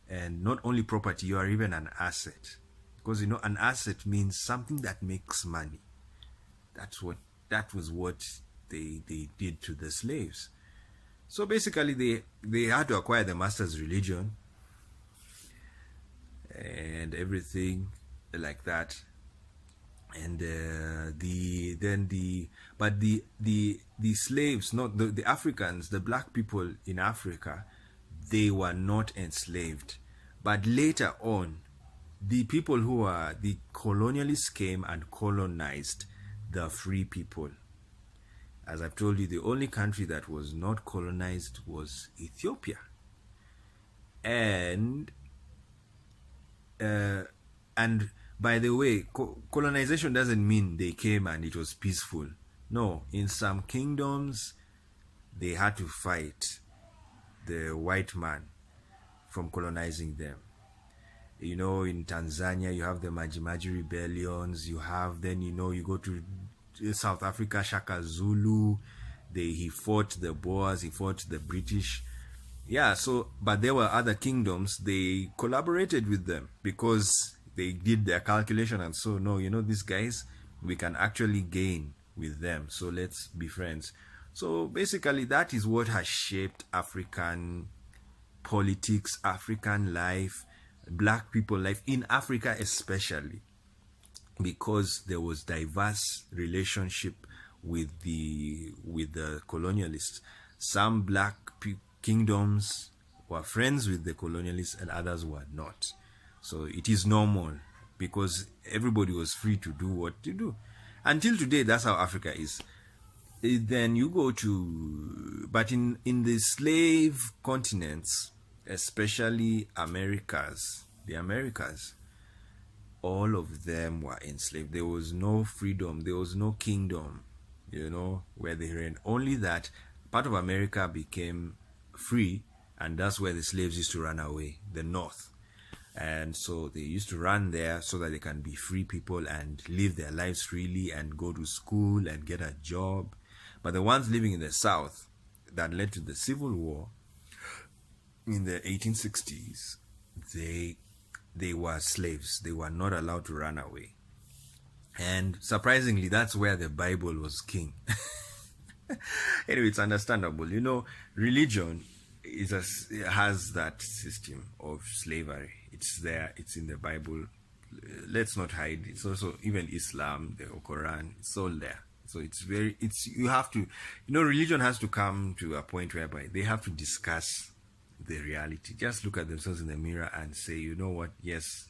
And not only property, you are even an asset. Because an asset means something that makes money. That was what they did to the slaves. So basically they had to acquire the master's religion and everything like that. And the slaves, not the Africans, the black people in Africa, they were not enslaved. But later on, the people who are the colonialists came and colonized the free people. As I've told you, the only country that was not colonized was Ethiopia. And by the way, colonization doesn't mean they came and it was peaceful. No, in some kingdoms, they had to fight the white man from colonizing them. In Tanzania, you have the Maji rebellions. You go to South Africa, Shaka Zulu. He fought the Boers, he fought the British. Yeah, but there were other kingdoms, they collaborated with them because they did their calculation and so, no, these guys, we can actually gain with them. So let's be friends. So basically, that is what has shaped African politics, African life, black people life in Africa especially, because there was diverse relationship with the colonialists. Some black kingdoms were friends with the colonialists and others were not. So it is normal because everybody was free to do what to do. Until today, that's how Africa is. Then you go to, but in the slave continents, especially the Americas, all of them were enslaved. There was no freedom. There was no kingdom, where they reigned. Only that part of America became free, and that's where the slaves used to run away, the North. And so they used to run there so that they can be free people and live their lives freely and go to school and get a job. But the ones living in the South, that led to the Civil War in the 1860s, they were slaves. They were not allowed to run away. And surprisingly, that's where the Bible was king. Anyway, it's understandable. Religion has that system of slavery. It's there. It's in the Bible. Let's not hide. It's also even Islam, the Quran. It's all there. So you have to, religion has to come to a point whereby they have to discuss the reality. Just look at themselves in the mirror and say, you know what? Yes,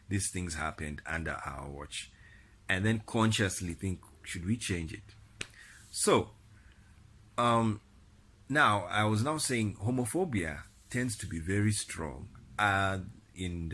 these things happened under our watch. And then consciously think, should we change it? So, now I was now saying homophobia tends to be very strong in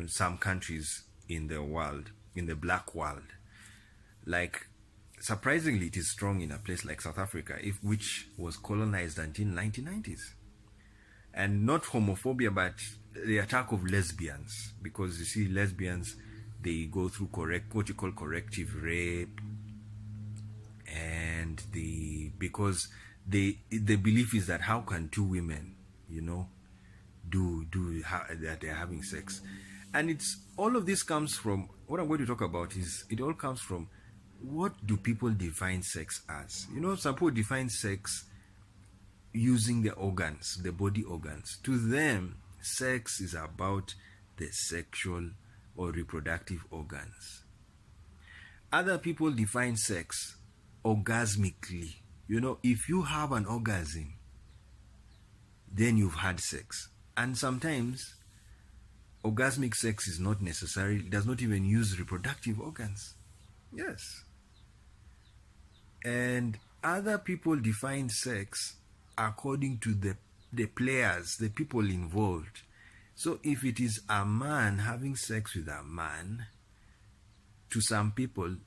some countries in the world, in the black world. Like, surprisingly, it is strong in a place like South Africa, which was colonized until 1990s. And not homophobia, but the attack of lesbians, because you see, lesbians, they go through what you call corrective rape, and because the belief is that how can two women, do that they're having sex, and it's all of this comes from what I'm going to talk about. It all comes from what do people define sex as? Some people define sex using the organs, the body organs. To them, sex is about the sexual or reproductive organs. Other people define sex orgasmically. If you have an orgasm, then you've had sex. And sometimes orgasmic sex is not necessary. It does not even use reproductive organs. Yes. And other people define sex according to the players, the people involved. So if it is a man having sex with a man, to some people,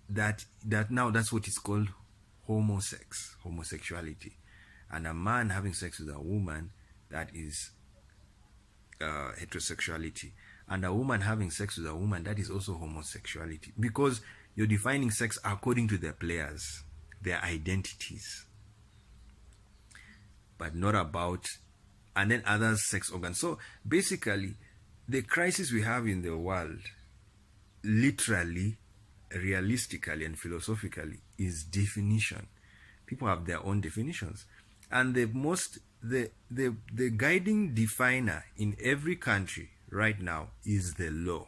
that now that's what is called homosexuality. And a man having sex with a woman, that is heterosexuality. And a woman having sex with a woman, that is also homosexuality. Because you're defining sex according to their players, their identities, but not about and then others sex organs. So basically, the crisis we have in the world, literally, realistically, and philosophically, is definition. People have their own definitions, and the guiding definer in every country right now is the law.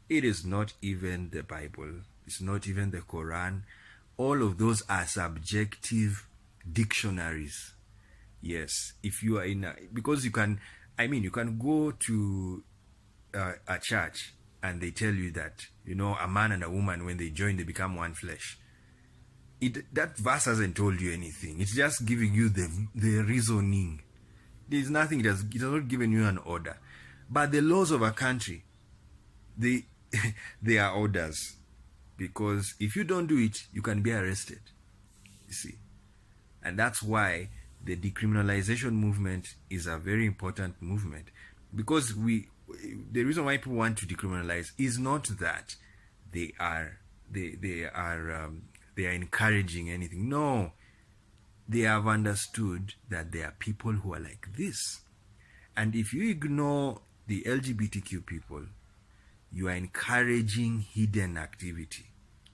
It is not even the Bible. It's not even the Quran. All of those are subjective dictionaries. Yes, if you are because you can go to a church and they tell you that, a man and a woman, when they join, they become one flesh. That verse hasn't told you anything. It's just giving you the reasoning. There's nothing. It has not given you an order. But the laws of a country, they are orders, because if you don't do it, you can be arrested. You see, and that's why the decriminalization movement is a very important movement, because the reason why people want to decriminalize is not that they are encouraging anything. No, they have understood that there are people who are like this, and if you ignore the LGBTQ people, you are encouraging hidden activity,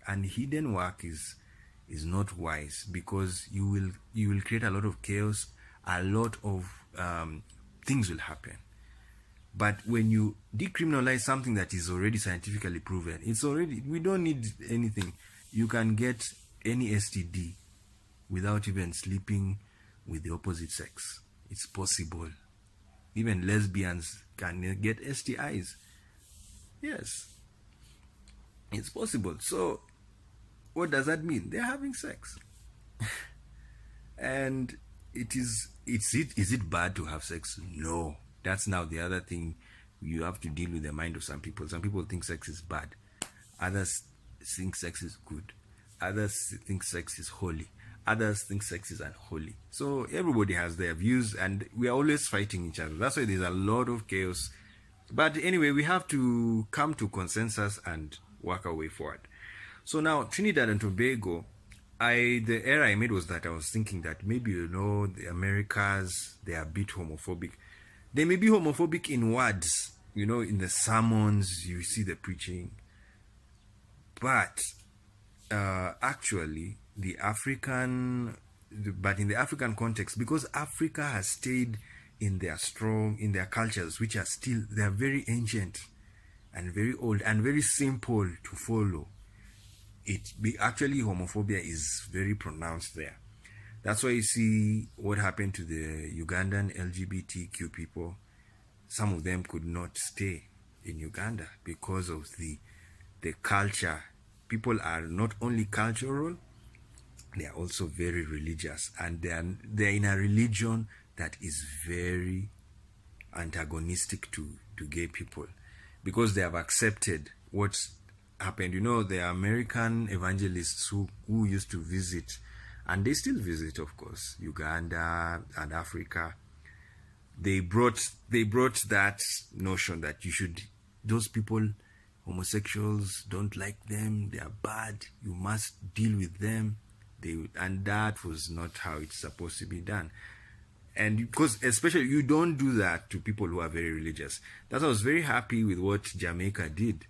and hidden work is not wise, because you will create a lot of chaos. A lot of things will happen. But when you decriminalize something that is already scientifically proven, we don't need anything. You can get any STD without even sleeping with the opposite sex. It's possible. Even lesbians can get STIs. Yes, it's possible. So what does that mean? They're having sex. And is it bad to have sex? No. That's now the other thing. You have to deal with the mind of some people. Some people think sex is bad. Others think sex is good. Others think sex is holy. Others think sex is unholy. So everybody has their views, and we are always fighting each other. That's why there's a lot of chaos. But anyway, we have to come to consensus and work our way forward. So now, Trinidad and Tobago, the error I made was that I was thinking that maybe, the Americas, they are a bit homophobic. They may be homophobic in words, in the sermons, you see the preaching. But actually, in the African context, because Africa has stayed in their cultures, which are still, they are very ancient and very old and very simple to follow. Actually, homophobia is very pronounced there. That's why you see what happened to the Ugandan LGBTQ people. Some of them could not stay in Uganda because of the culture. People are not only cultural, they are also very religious, and they're in a religion that is very antagonistic to gay people, because they have accepted what's happened. The American evangelists who used to visit, and they still visit, of course, Uganda and Africa. They brought that notion that those people, homosexuals, don't like them, they are bad, you must deal with them. And that was not how it's supposed to be done. And because especially you don't do that to people who are very religious. That's why I was very happy with what Jamaica did.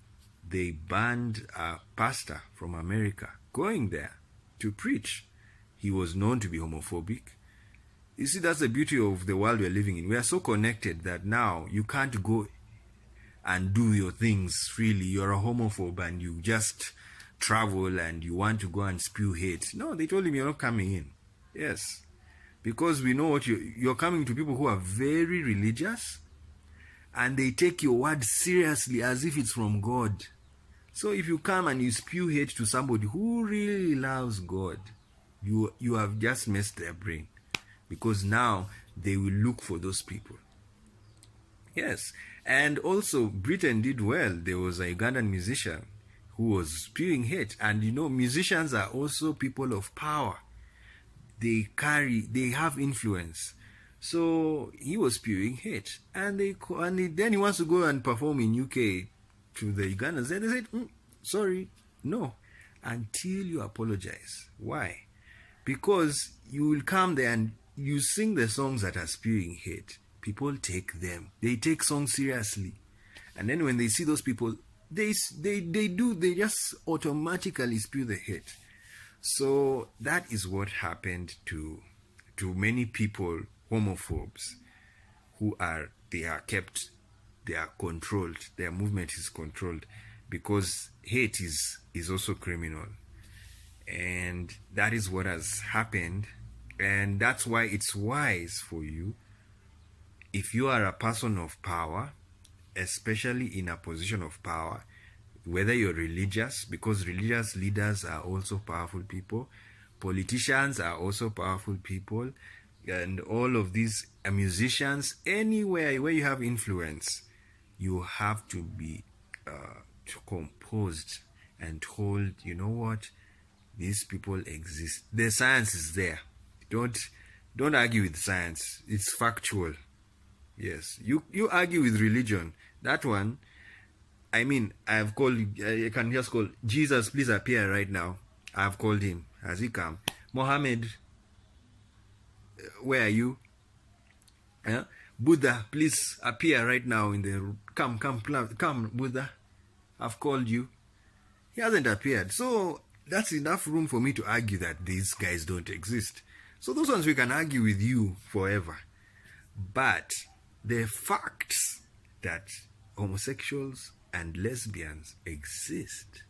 They banned a pastor from America going there to preach. He was known to be homophobic. You see, that's the beauty of the world we're living in. We are so connected that now you can't go and do your things freely. You're a homophobe and you just travel and you want to go and spew hate. No, they told him you're not coming in. Yes. Because we know what you're coming to people who are very religious, and they take your word seriously as if it's from God. So if you come and you spew hate to somebody who really loves God, you have just messed their brain, because now they will look for those people. Yes. And also Britain did well. There was a Ugandan musician who was spewing hate, and musicians are also people of power. They have influence. So he was spewing hate, and then he wants to go and perform in UK to the Ugandans. Then they said, sorry, no, until you apologize. Why? Because you will come there and you sing the songs that are spewing hate, people take them. They take songs seriously. And then when they see those people, they just automatically spew the hate. So that is what happened to many people, homophobes, they are controlled. Their movement is controlled because hate is also criminal. And that is what has happened. And that's why it's wise for you, if you are a person of power, especially in a position of power, whether you're religious, because religious leaders are also powerful people, politicians are also powerful people, and all of these musicians, anywhere where you have influence, you have to be composed and told, you know what, these people exist. The science is there. Don't argue with science. It's factual. Yes, you argue with religion. That one, I mean, I can just call Jesus, please appear right now. I've called him. Has he come? Mohammed, where are you? Buddha, please appear right now in the room. Come, Buddha. I've called you. He hasn't appeared. So that's enough room for me to argue that these guys don't exist. So those ones we can argue with you forever. But the facts that homosexuals and lesbians exist,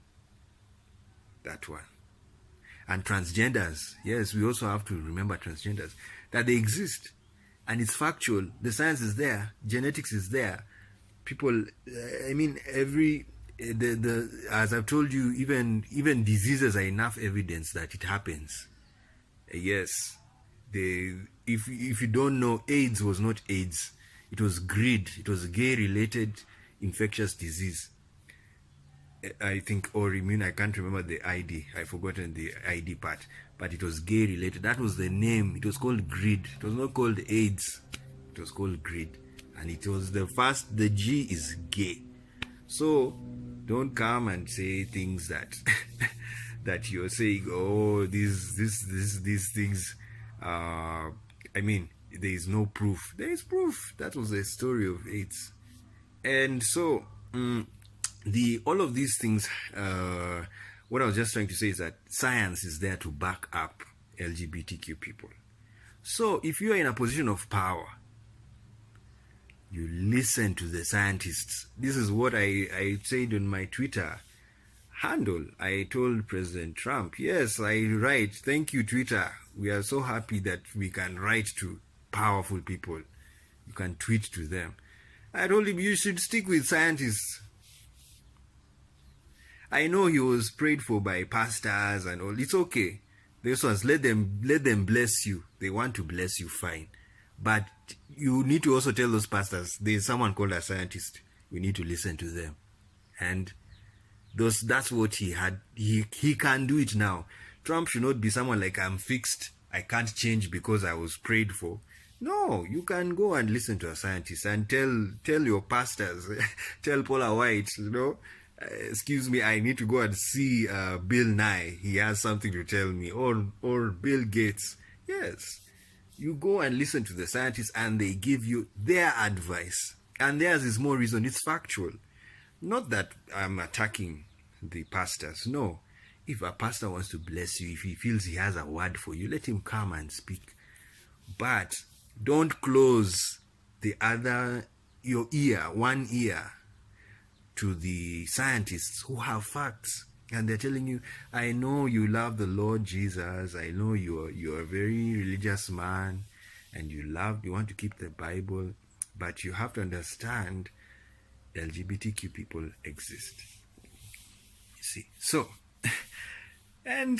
that one. And transgenders, yes, we also have to remember transgenders, that they exist. And it's factual. The science is there. Genetics is there. People, as I've told you, even diseases are enough evidence that it happens. Yes. If you don't know, AIDS was not AIDS. It was greed. It was gay-related infectious disease. I think, or immune, I can't remember the ID. I've forgotten the ID part. But it was gay-related. That was the name. It was called greed. It was not called AIDS. It was called greed. And it was the G is gay. So, don't come and say things that that you're saying, oh, these things, there is no proof. There is proof. That was the story of AIDS. And so, all of these things, what I was just trying to say is that science is there to back up LGBTQ people. So, if you are in a position of power, you listen to the scientists. This is what I said on my Twitter handle. I told President Trump, yes, I write, thank you, Twitter. We are so happy that we can write to powerful people. You can tweet to them. I told him, you should stick with scientists. I know he was prayed for by pastors and all. It's okay. This was, let them bless you. They want to bless you, fine. But you need to also tell those pastors, there's someone called a scientist. We need to listen to them. And that's what he had. He can do it now. Trump should not be someone like, I'm fixed, I can't change because I was prayed for. No, you can go and listen to a scientist and tell your pastors, tell Paula White, excuse me, I need to go and see Bill Nye. He has something to tell me. Or Bill Gates. Yes. You go and listen to the scientists and they give you their advice. And theirs is more reasoned. It's factual. Not that I'm attacking the pastors. No. If a pastor wants to bless you, if he feels he has a word for you, let him come and speak. But don't close one ear to the scientists who have facts. And they're telling you, I know you love the Lord Jesus. I know you're a very religious man and you want to keep the Bible, but you have to understand LGBTQ people exist. You see. So, and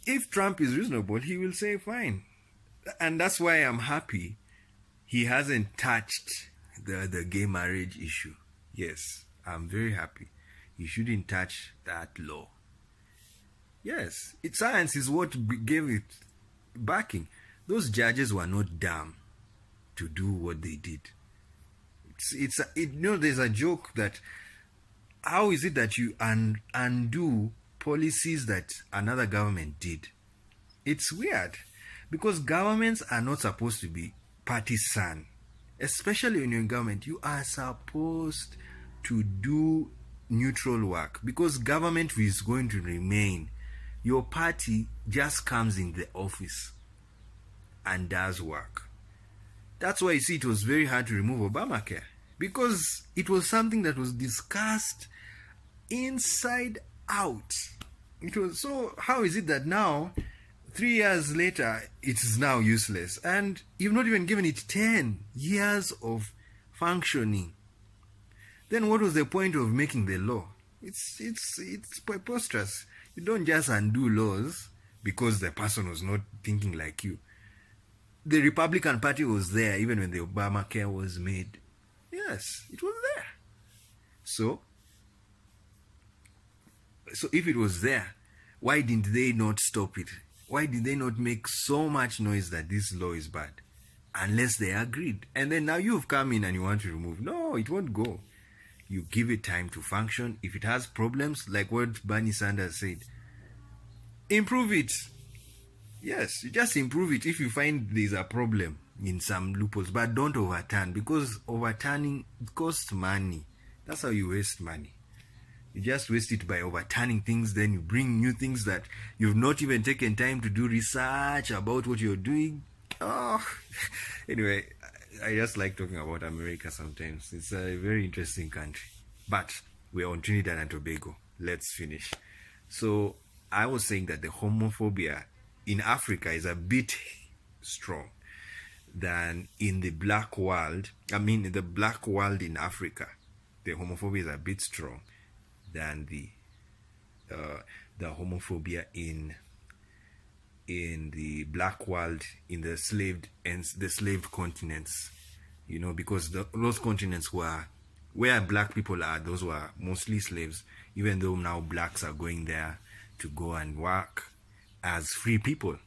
if Trump is reasonable, he will say fine. And that's why I'm happy he hasn't touched the gay marriage issue. Yes, I'm very happy. You shouldn't touch that law. Yes, science is what gave it backing. Those judges were not dumb to do what they did. There's a joke that how is it that you undo policies that another government did? It's weird Because governments are not supposed to be partisan. Especially when you're in government, you are supposed to do neutral work, because government is going to remain. Your party just comes in the office and does work. That's why you see it was very hard to remove Obamacare, because it was something that was discussed inside out. It was so. How is it that now, 3 years later, it is now useless, and you've not even given it 10 years of functioning? Then what was the point of making the law? It's preposterous. You don't just undo laws because the person was not thinking like you. The Republican Party was there even when the Obamacare was made. Yes, it was there. So if it was there, why didn't they not stop it? Why did they not make so much noise that this law is bad? Unless they agreed. And then now you've come in and you want to remove. No, it won't go. You give it time to function. If it has problems, like what Bernie Sanders said, improve it. Yes, you just improve it if you find there's a problem in some loopholes, but don't overturn, because overturning costs money. That's how you waste money. You just waste it by overturning things, then you bring new things that you've not even taken time to do research about what you're doing. Oh, anyway, I just like talking about America sometimes. It's a very interesting country. But we're on Trinidad and Tobago. Let's finish. So I was saying that the homophobia in Africa is a bit strong than in the black world. I mean, in the black world in Africa, the homophobia is a bit strong than the homophobia in the black world in the slaved continents, because those continents were where black people are, those were mostly slaves, even though now blacks are going there to go and work as free people.